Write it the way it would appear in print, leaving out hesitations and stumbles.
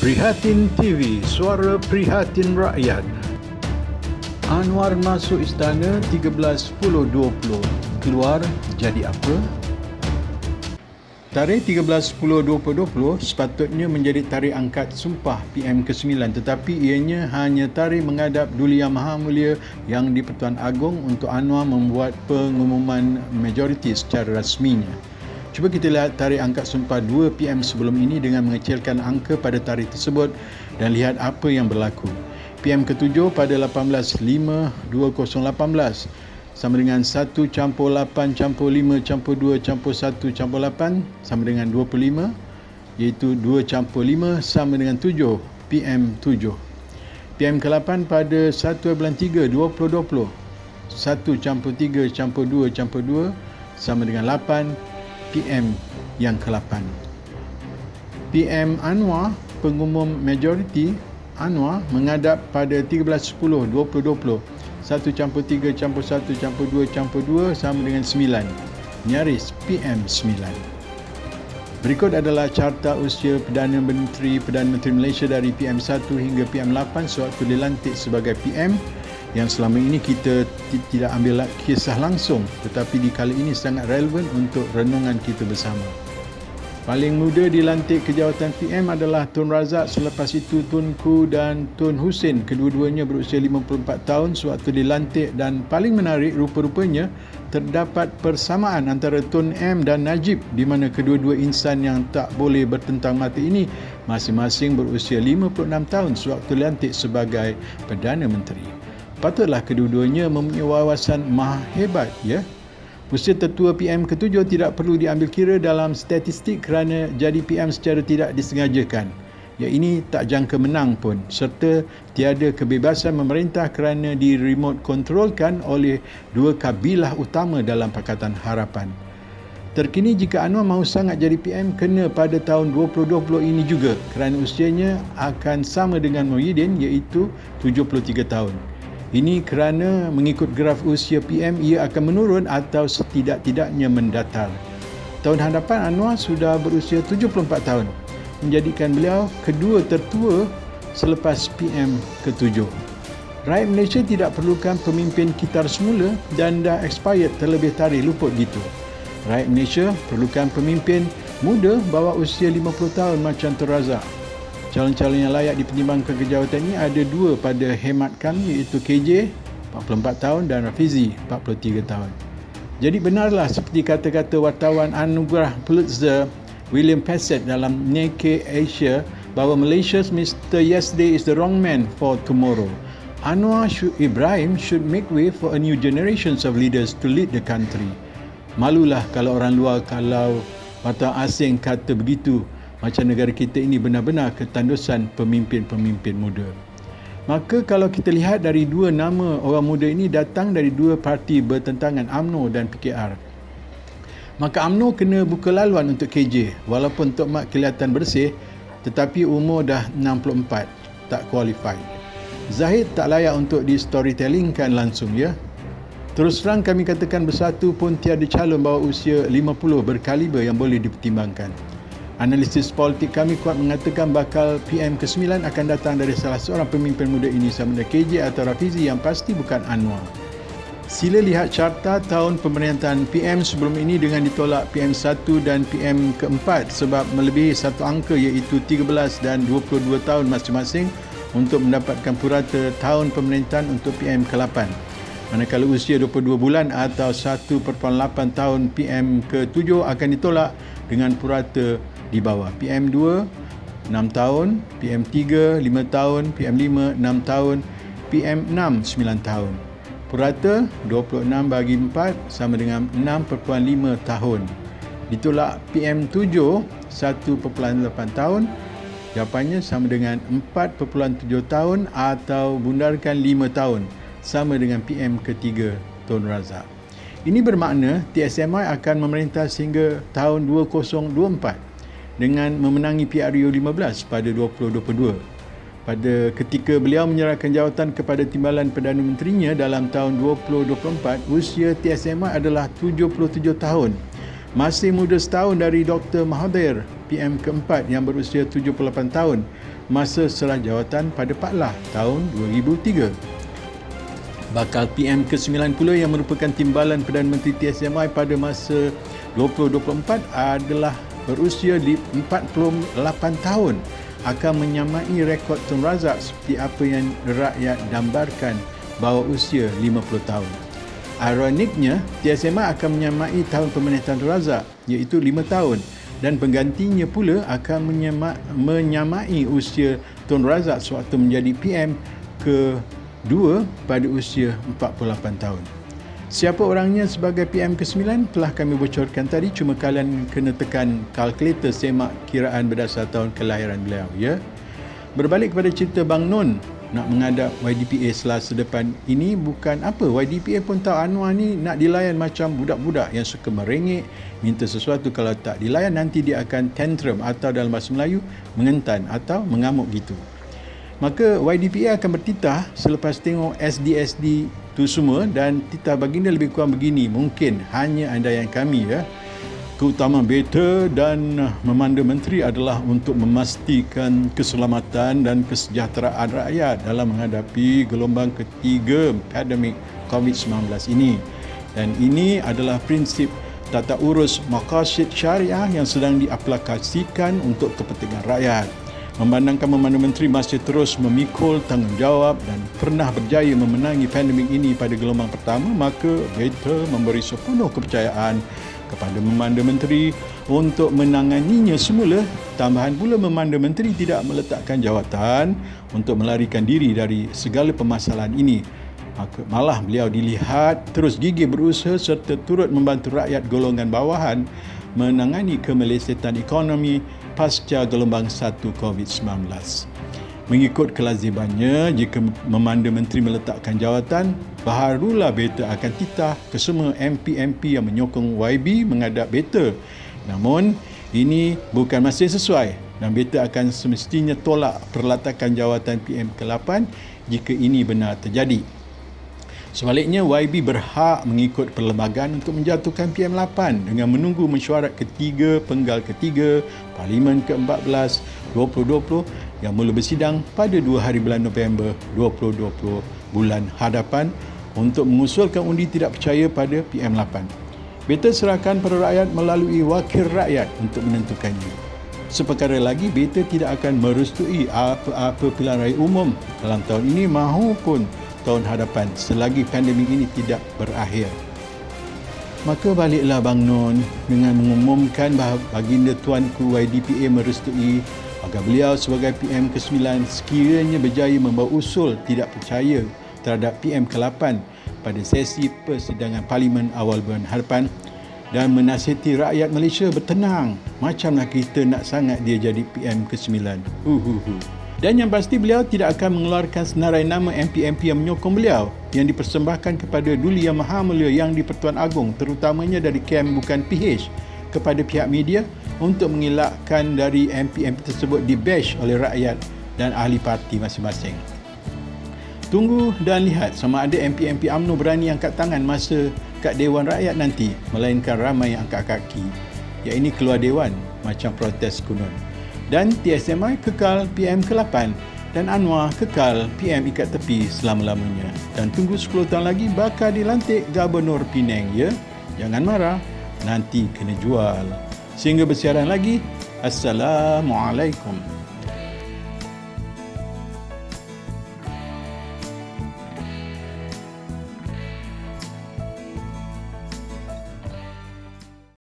Prihatin TV, suara prihatin rakyat. Anwar masuk istana 13/10/20. Keluar jadi apa? Tarikh 13/10/2020 sepatutnya menjadi tarikh angkat sumpah PM ke-9, tetapi ianya hanya tarikh menghadap Duli Yang Maha Mulia Yang di-Pertuan Agong untuk Anwar membuat pengumuman majoriti secara rasminya. Cuba kita lihat tarikh angkat sumpah 2 PM sebelum ini dengan mengecilkan angka pada tarikh tersebut dan lihat apa yang berlaku. PM ke-7 pada 18/5/2018 sama dengan 1+8+5+2+1+8 sama dengan 25, iaitu 2+5 sama dengan 7 PM7. PM ke-8 pada 1/3/2020 1+3+2+2 sama dengan 8 PM yang ke-8. PM Anwar, pengumum majoriti Anwar menghadap pada 13/10/2020 1+3+1+2+2 sama dengan 9, nyaris PM9. Berikut adalah carta usia Perdana Menteri Malaysia dari PM1 hingga PM8 sewaktu dilantik sebagai PM, yang selama ini kita tidak ambil kisah langsung, tetapi di kali ini sangat relevan untuk renungan kita bersama. Paling muda dilantik ke jawatan PM adalah Tun Razak, selepas itu Tunku dan Tun Hussein, kedua-duanya berusia 54 tahun sewaktu dilantik, dan paling menarik rupa-rupanya terdapat persamaan antara Tun M dan Najib di mana kedua-dua insan yang tak boleh bertentang mata ini masing-masing berusia 56 tahun sewaktu dilantik sebagai Perdana Menteri. Patutlah kedua-duanya mempunyai wawasan maha hebat, ya. Usia tertua PM ke-7 tidak perlu diambil kira dalam statistik kerana jadi PM secara tidak disengajakan. Ya, ini tak jangka menang pun, serta tiada kebebasan memerintah kerana di remote controlkan oleh dua kabilah utama dalam Pakatan Harapan. Terkini jika Anwar mahu sangat jadi PM, kena pada tahun 2020 ini juga kerana usianya akan sama dengan Muhyiddin, iaitu 73 tahun. Ini kerana mengikut graf usia PM ia akan menurun atau setidak-tidaknya mendatar. Tahun hadapan Anwar sudah berusia 74 tahun, menjadikan beliau kedua tertua selepas PM ke-7. Rakyat Malaysia tidak perlukan pemimpin kitar semula dan dah expired terlebih tarikh luput gitu. Rakyat Malaysia perlukan pemimpin muda bawah usia 50 tahun macam Tun Razak. Calon-calon yang layak dipertimbangkan ke jawatan ini ada dua pada hemat kami, iaitu KJ 44 tahun dan Rafizi 43 tahun. Jadi benarlah seperti kata-kata wartawan anugerah Pulitzer William Passett dalam Nikkei Asia bahawa Malaysia's Mr. Yesterday is the wrong man for tomorrow. Anwar Ibrahim should make way for a new generations of leaders to lead the country. Malulah kalau orang luar, kalau wartawan asing kata begitu, macam negara kita ini benar-benar ketandusan pemimpin-pemimpin muda. Maka kalau kita lihat dari dua nama orang muda ini datang dari dua parti bertentangan, UMNO dan PKR. Maka UMNO kena buka laluan untuk KJ, walaupun Tok Mat kelihatan bersih, tetapi umur dah 64, tak qualified. Zahid tak layak untuk di storytellingkan langsung, ya. Terus terang kami katakan bersatu pun tiada calon bawah usia 50 berkaliber yang boleh dipertimbangkan. Analisis politik kami kuat mengatakan bakal PM ke-9 akan datang dari salah seorang pemimpin muda ini, sama ada KJ atau Rafizi, yang pasti bukan Anwar. Sila lihat carta tahun pemerintahan PM sebelum ini dengan ditolak PM1 dan PM ke-4 sebab melebihi satu angka, iaitu 13 dan 22 tahun masing-masing untuk mendapatkan purata tahun pemerintahan untuk PM ke-8. Manakala usia 22 bulan atau 1/8 tahun PM ke-7 akan ditolak dengan purata di bawah. PM2 6 tahun, PM3 5 tahun, PM5 6 tahun, PM6 9 tahun. Purata 26 bagi 4 sama dengan 6.5 tahun. Ditolak PM7 1.8 tahun, jawapannya sama dengan 4.7 tahun atau bundarkan 5 tahun sama dengan PM ke-3 Tun Razak. Ini bermakna TSMI akan memerintah sehingga tahun 2024 dengan memenangi PRU 15 pada 2022. Pada ketika beliau menyerahkan jawatan kepada timbalan Perdana Menterinya dalam tahun 2024, usia TSMI adalah 77 tahun. Masih muda setahun dari Dr. Mahathir, PM keempat yang berusia 78 tahun, masa serah jawatan pada Paklah tahun 2003. Bakal PM ke-9 pula yang merupakan timbalan Perdana Menteri TSMI pada masa 2024 adalah berusia di 48 tahun, akan menyamai rekod Tun Razak seperti apa yang rakyat dambarkan bahawa usia 50 tahun. Ironiknya, TSMI akan menyamai tahun pemerintahan Tun Razak iaitu 5 tahun dan penggantinya pula akan menyamai usia Tun Razak sewaktu menjadi PM ke-2 pada usia 48 tahun. Siapa orangnya sebagai PM ke-9 telah kami bocorkan tadi, cuma kalian kena tekan kalkulator semak kiraan berdasar tahun kelahiran beliau, ya. Berbalik kepada cerita Bang Nun nak menghadap YDPA Selasa depan ini, bukan apa, YDPA pun tahu Anwar ni nak dilayan macam budak-budak yang suka merengek, minta sesuatu, kalau tak dilayan nanti dia akan tantrum atau dalam bahasa Melayu mengentan atau mengamuk gitu. Maka YDPA akan bertitah selepas tengok SD-SD tu semua, dan titah baginda lebih kurang begini, mungkin hanya andaian kami, ya. Keutamaan beta dan memanda menteri adalah untuk memastikan keselamatan dan kesejahteraan rakyat dalam menghadapi gelombang ketiga pandemik COVID-19 ini. Dan ini adalah prinsip tata urus maqasid syariah yang sedang diaplikasikan untuk kepentingan rakyat. Memandangkan Memanda Menteri masih terus memikul tanggungjawab dan pernah berjaya memenangi pandemik ini pada gelombang pertama, maka beta memberi sepenuh kepercayaan kepada Memanda Menteri untuk menanganinya semula. Tambahan pula, Memanda Menteri tidak meletakkan jawatan untuk melarikan diri dari segala permasalahan ini. Maka malah beliau dilihat terus gigih berusaha serta turut membantu rakyat golongan bawahan menangani kemelesetan ekonomi pasca gelombang 1 COVID-19. Mengikut kelazimannya, jika Memanda Menteri meletakkan jawatan, barulah beta akan titah ke semua MP-MP yang menyokong YB menghadap beta. Namun, ini bukan masa yang sesuai dan beta akan semestinya tolak perletakan jawatan PM ke-8 jika ini benar terjadi. Sebaliknya, YB berhak mengikut perlembagaan untuk menjatuhkan PM8 dengan menunggu mesyuarat ketiga penggal ketiga Parlimen ke-14 2020 yang mula bersidang pada 2 hari bulan November 2020 bulan hadapan untuk mengusulkan undi tidak percaya pada PM8. Beta serahkan pada rakyat melalui wakil rakyat untuk menentukannya. Seperkara lagi, beta tidak akan merestui apa-apa pilihan raya umum dalam tahun ini maupun tahun hadapan selagi pandemik ini tidak berakhir. Maka baliklah Bang Nun dengan mengumumkan bahawa baginda tuanku YDPA merestui agar beliau sebagai PM ke-9 sekiranya berjaya membawa usul tidak percaya terhadap PM ke-8 pada sesi persidangan Parlimen awal bulan hadapan dan menasihati rakyat Malaysia bertenang, macamlah kita nak sangat dia jadi PM ke-9. Dan yang pasti beliau tidak akan mengeluarkan senarai nama MP-MP yang menyokong beliau yang dipersembahkan kepada Duli Yang Maha Mulia Yang di-Pertuan Agong, terutamanya dari KM bukan PH, kepada pihak media untuk mengelakkan dari MP-MP tersebut dibash oleh rakyat dan ahli parti masing-masing. Tunggu dan lihat sama ada MP-MP UMNO berani angkat tangan masa kat Dewan Rakyat nanti, melainkan ramai yang angkat kaki. Ya, ini keluar Dewan macam protes kuno. Dan TSMI kekal PM ke-8 dan Anwar kekal PM ikat tepi selama-lamanya. Dan tunggu 10 tahun lagi bakal dilantik Gubernur Penang, ya. Jangan marah, nanti kena jual. Sehingga bersiaran lagi, Assalamualaikum.